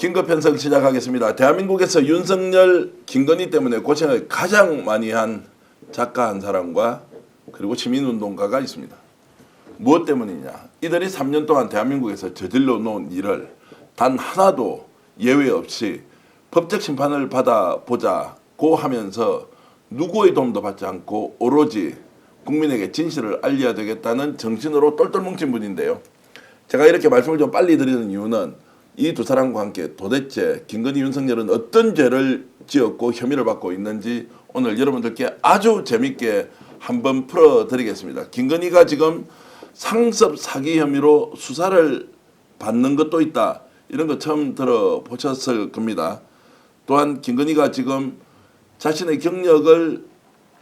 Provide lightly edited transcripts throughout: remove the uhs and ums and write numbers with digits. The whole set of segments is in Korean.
긴급 편성 시작하겠습니다. 대한민국에서 윤석열, 김건희 때문에 고생을 가장 많이 한 작가 한 사람과 그리고 시민운동가가 있습니다. 무엇 때문이냐? 이들이 3년 동안 대한민국에서 저질러 놓은 일을 단 하나도 예외 없이 법적 심판을 받아보자고 하면서 누구의 도움도 받지 않고 오로지 국민에게 진실을 알려야 되겠다는 정신으로 똘똘 뭉친 분인데요. 제가 이렇게 말씀을 좀 빨리 드리는 이유는 이 두 사람과 함께 도대체 김건희, 윤석열은 어떤 죄를 지었고 혐의를 받고 있는지 오늘 여러분들께 아주 재밌게 한번 풀어드리겠습니다. 김건희가 지금 상습 사기 혐의로 수사를 받는 것도 있다. 이런 거 처음 들어보셨을 겁니다. 또한 김건희가 지금 자신의 경력을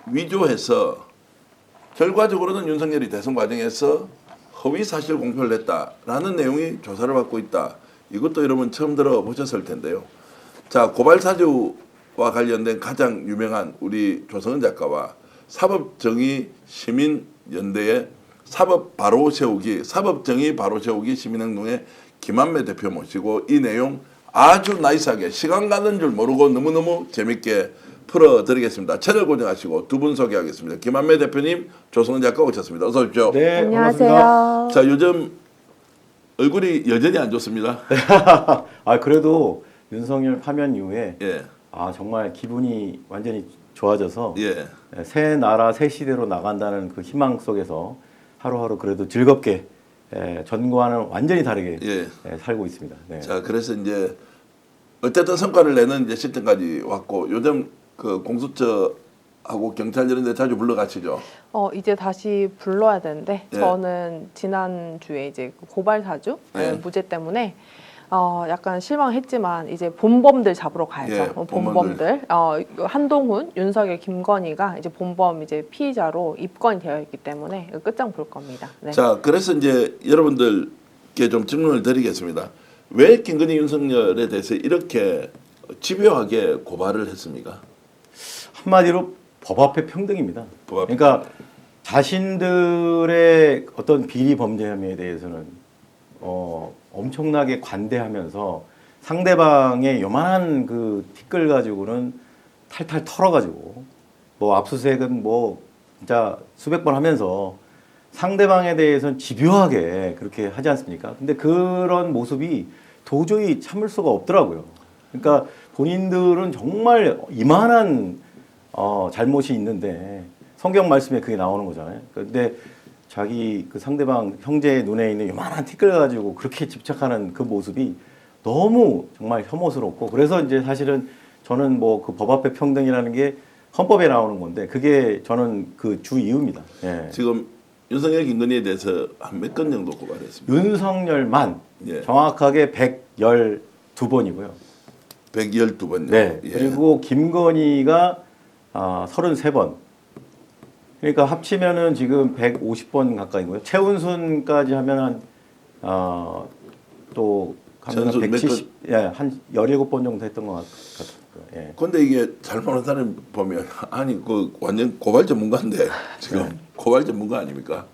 위조해서 결과적으로는 윤석열이 대선 과정에서 허위 사실 공표를 했다라는 내용이 조사를 받고 있다. 이것도 여러분 처음 들어보셨을 텐데요. 자, 고발사주와 관련된 가장 유명한 우리 조성은 작가와 사법정의시민연대의 사법정의 바로 세우기 시민행동의 김한매 대표 모시고 이 내용 아주 나이스하게 시간 가는 줄 모르고 너무너무 재밌게 풀어드리겠습니다. 채널 고정하시고 두 분 소개하겠습니다. 김한매 대표님, 조성은 작가 오셨습니다. 어서 오십시오. 네, 안녕하세요. 반갑습니다. 자, 요즘 얼굴이 여전히 안 좋습니다. 그래도 윤석열 파면 이후에 예, 정말 기분이 완전히 좋아져서 예. 새 나라 새 시대로 나간다는 그 희망 속에서 하루하루 그래도 즐겁게 전과는 완전히 다르게 예. 살고 있습니다. 네. 자, 그래서 이제 어쨌든 성과를 내는 이제 시점까지 왔고 요즘 그 공수처하고 경찰 이런 데 자주 불러가시죠. 이제 다시 불러야 되는데 네. 저는 지난주에 이제 고발 사주 네. 무죄 때문에 약간 실망했지만 이제 본범들 잡으러 가야죠. 예, 본범들. 한동훈, 윤석열, 김건희가 이제 본범 이제 피의자로 입건이 되어 있기 때문에 끝장 볼 겁니다. 네. 자, 그래서 이제 여러분들께 좀 질문을 드리겠습니다. 왜 김건희, 윤석열에 대해서 이렇게 집요하게 고발을 했습니까? 한마디로 법 앞에 평등입니다. 법 앞에 그러니까 자신들의 어떤 비리 범죄 혐의에 대해서는 엄청나게 관대하면서 상대방의 요만한 그 티끌 가지고는 탈탈 털어가지고 뭐 압수수색은 뭐 진짜 수백 번 하면서 상대방에 대해서는 집요하게 그렇게 하지 않습니까? 근데 그런 모습이 도저히 참을 수가 없더라고요. 그러니까 본인들은 정말 이만한 잘못이 있는데 성경 말씀에 그게 나오는 거잖아요. 근데 자기 그 상대방 형제의 눈에 있는 요만한 티끌 가지고 그렇게 집착하는 그 모습이 너무 정말 혐오스럽고 그래서 이제 사실은 저는 뭐 그 법 앞에 평등이라는 게 헌법에 나오는 건데 그게 저는 그 주 이유입니다. 예. 지금 윤석열, 김건희에 대해서 한 몇 건 정도 고발했습니다. 윤석열만 예. 정확하게 112번이고요. 112번요. 네. 예. 그리고 김건희가 33번. 그러니까 합치면은 지금 150번 가까이고요. 최은순까지 하면 또 가면 최은순 170, 한 17번 정도 했던 것 같아요. 예. 근데 이게 잘 보는 사람 보면 아니 그 완전 고발 전문가인데 지금 고발 전문가 아닙니까?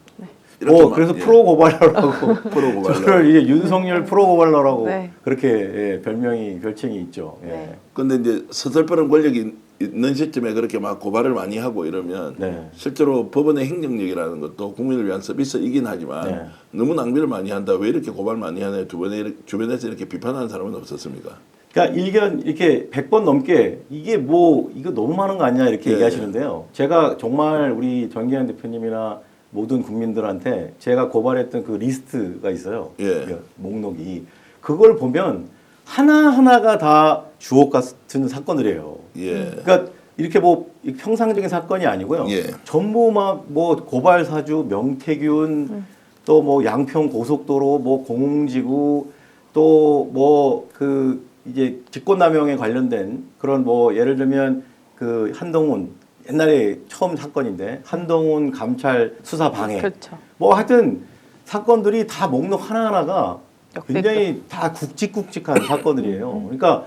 그래서 프로 고발러라고 프로 고발러. 저를 이제 윤석열 프로 고발러라고 네. 그렇게 별칭이 있죠. 예. 네. 근데 이제 서슬퍼런 권력이 있는 시점에 그렇게 막 고발을 많이 하고 이러면 네. 실제로 법원의 행정력이라는 것도 국민을 위한 서비스이긴 하지만 네. 너무 낭비를 많이 한다. 왜 이렇게 고발 많이 하냐. 주변에서 이렇게 비판하는 사람은 없었습니까? 그러니까 일견 이렇게 100번 넘게 이게 뭐 이거 너무 많은 거 아니냐 이렇게 예. 얘기하시는데요. 제가 정말 우리 정기현 대표님이나 모든 국민들한테 제가 고발했던 그 리스트가 있어요. 예. 그 목록이 그걸 보면 하나하나가 다 주옥 같은 사건들이에요. 예. 그러니까 이렇게 뭐 평상적인 사건이 아니고요. 예. 전부 막 뭐 고발 사주, 명태균, 또 뭐 양평 고속도로, 뭐 공흥지구, 또 뭐 그 이제 직권남용에 관련된 그런 뭐 예를 들면 그 한동훈 옛날에 처음 사건인데 한동훈 감찰 수사 방해. 그렇죠. 뭐 하여튼 사건들이 다 목록 하나하나가 역대급. 굉장히 다 굵직굵직한 사건들이에요. 그러니까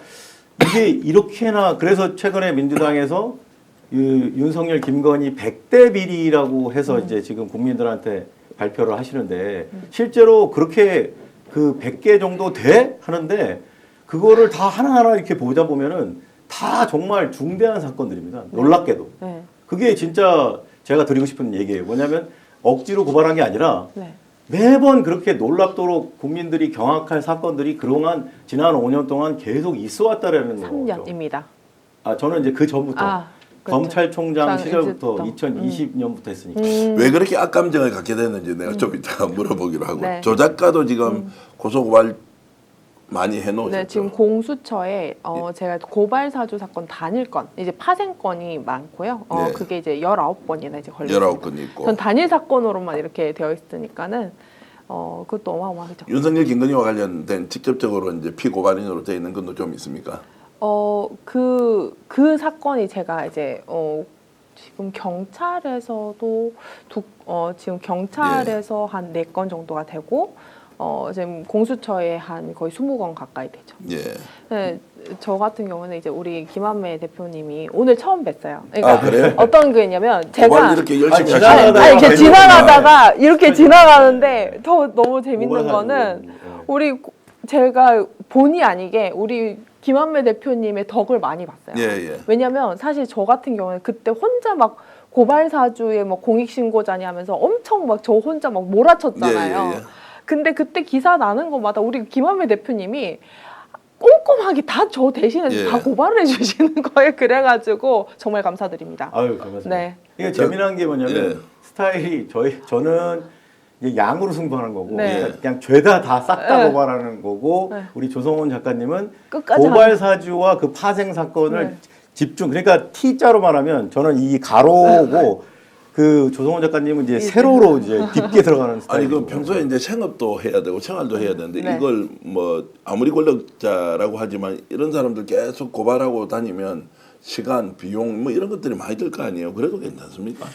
이게 이렇게나 그래서 최근에 민주당에서 윤석열, 김건희 100대 비리라고 해서 이제 지금 국민들한테 발표를 하시는데 실제로 그렇게 그 100개 정도 돼? 하는데 그거를 다 하나하나 이렇게 보다 보면은 다 정말 중대한 사건들입니다. 놀랍게도. 네. 그게 진짜 제가 드리고 싶은 얘기예요. 뭐냐면 억지로 고발한 게 아니라 네. 매번 그렇게 놀랍도록 국민들이 경악할 사건들이 그동안 지난 5년 동안 계속 있어 왔다라는 거죠. 3년입니다. 아, 저는 이제 그 전부터 그렇죠. 검찰총장 시절부터 이제부터. 2020년부터 했으니까. 왜 그렇게 악감정을 갖게 됐는지 내가 좀 이따가 물어보기로 하고 네. 조작가도 지금 고소고발 많이 해놓으셨죠. 네, 지금 공수처에 제가 고발 사주 사건 단일 건, 이제 파생 건이 많고요. 네. 그게 이제 19건이나 이제 걸려 19건이 있고 전 단일 사건으로만 이렇게 되어 있으니까는 그것도 어마어마하죠. 윤석열 김건희와 관련된 직접적으로 이제 피고발인으로 되어 있는 건도 좀 있습니까? 그 사건이 제가 이제 지금 경찰에서도 지금 경찰에서 한 4건 정도가 되고 지금 공수처에 한 거의 20건 가까이 되죠. 예. 네, 저 같은 경우는 이제 우리 김한매 대표님이 오늘 처음 뵀어요. 그러니까 아, 그래요? 어떤 게 있냐면 고발 제가 이렇게 열심히 아니, 하시는 지나가다가 이렇게 아, 지나가다가 이렇게 지나가는데 더 너무 재밌는 고발사주. 거는 제가 본의 아니게 우리 김한매 대표님의 덕을 많이 봤어요. 예, 예. 왜냐면 사실 저 같은 경우는 그때 혼자 막 고발 사주에 뭐 공익신고자니 하면서 엄청 막 저 혼자 막 몰아쳤잖아요. 예, 예, 예. 근데 그때 기사 나는 것마다 우리 김한매 대표님이 꼼꼼하게 다 저 대신에 예. 다 고발을 해주시는 거예요. 그래가지고 정말 감사드립니다. 아유, 반갑습니다. 네. 이게 재미난 게 뭐냐면 예. 스타일이 저는 이제 양으로 승부하는 거고 네. 그냥 죄다 다 싹 다 네. 고발하는 거고 네. 우리 조성원 작가님은 끝까지 고발 사주와 그 파생 사건을 네. 집중 그러니까 T자로 말하면 저는 이 가로고 그 조성원 작가님은 이제 세로로 이제 깊게 들어가는 아니 스타일이고 그 평소에 이제 생업도 해야 되고 생활도 해야 되는데 네. 이걸 뭐 아무리 권력자라고 하지만 이런 사람들 계속 고발하고 다니면 시간, 비용 뭐 이런 것들이 많이 들 거 아니에요. 그래도 괜찮습니까?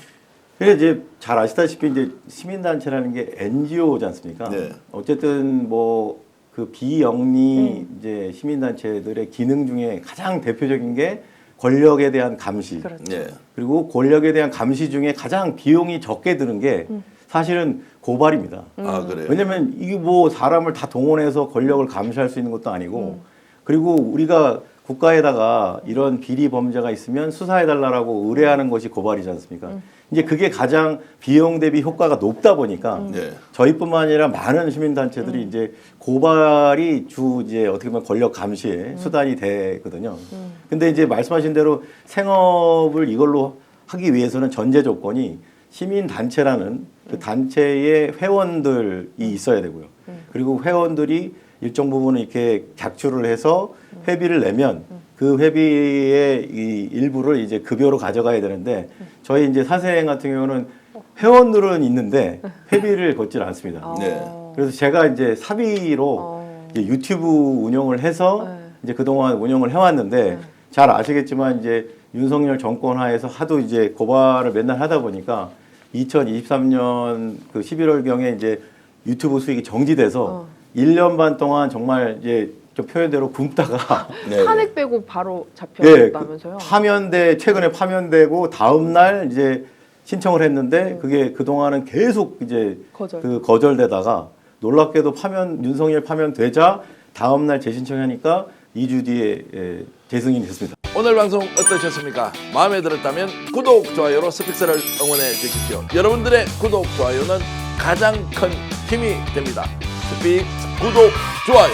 그래서 이제 잘 아시다시피 이제 시민단체라는 게 NGO지 않습니까? 네. 어쨌든 뭐 그 비영리 이제 시민단체들의 기능 중에 가장 대표적인 게 권력에 대한 감시. 그렇죠. 예. 그리고 권력에 대한 감시 중에 가장 비용이 적게 드는 게 사실은 고발입니다. 아 그래요. 왜냐면 이게 뭐 사람을 다 동원해서 권력을 감시할 수 있는 것도 아니고 그리고 우리가 국가에다가 이런 비리 범죄가 있으면 수사해달라고 의뢰하는 것이 고발이지 않습니까? 이제 그게 가장 비용 대비 효과가 높다 보니까 예. 저희뿐만 아니라 많은 시민단체들이 이제 고발이 이제 어떻게 보면 권력 감시의 수단이 되거든요. 근데 이제 말씀하신 대로 생업을 이걸로 하기 위해서는 전제 조건이 시민단체라는 그 단체의 회원들이 있어야 되고요. 그리고 회원들이 일정 부분을 이렇게 객출을 해서 회비를 내면 그 회비의 이 일부를 이제 급여로 가져가야 되는데 저희 이제 사생 같은 경우는 회원들은 있는데 회비를 걷질 않습니다. 네. 그래서 제가 이제 사비로 이제 유튜브 운영을 해서 네. 이제 그동안 운영을 해왔는데 잘 아시겠지만 이제 윤석열 정권 하에서 하도 이제 고발을 맨날 하다 보니까 2023년 그 11월경에 이제 유튜브 수익이 정지돼서 1년 반 동안 정말 이제 좀 표현대로 굶다가 네. 탄핵 빼고 바로 예, 잡혔다면서요? 최근에 파면되고 다음 날 이제 신청을 했는데 그게 그동안은 계속 이제 거절. 그 거절되다가 놀랍게도 윤석열 파면되자 다음 날 재신청하니까 2주 뒤에 재승인이 됐습니다. 오늘 방송 어떠셨습니까? 마음에 들었다면 구독, 좋아요로 스픽스를 응원해 주십시오. 여러분들의 구독, 좋아요는 가장 큰 힘이 됩니다. 스픽스 구독, 좋아요.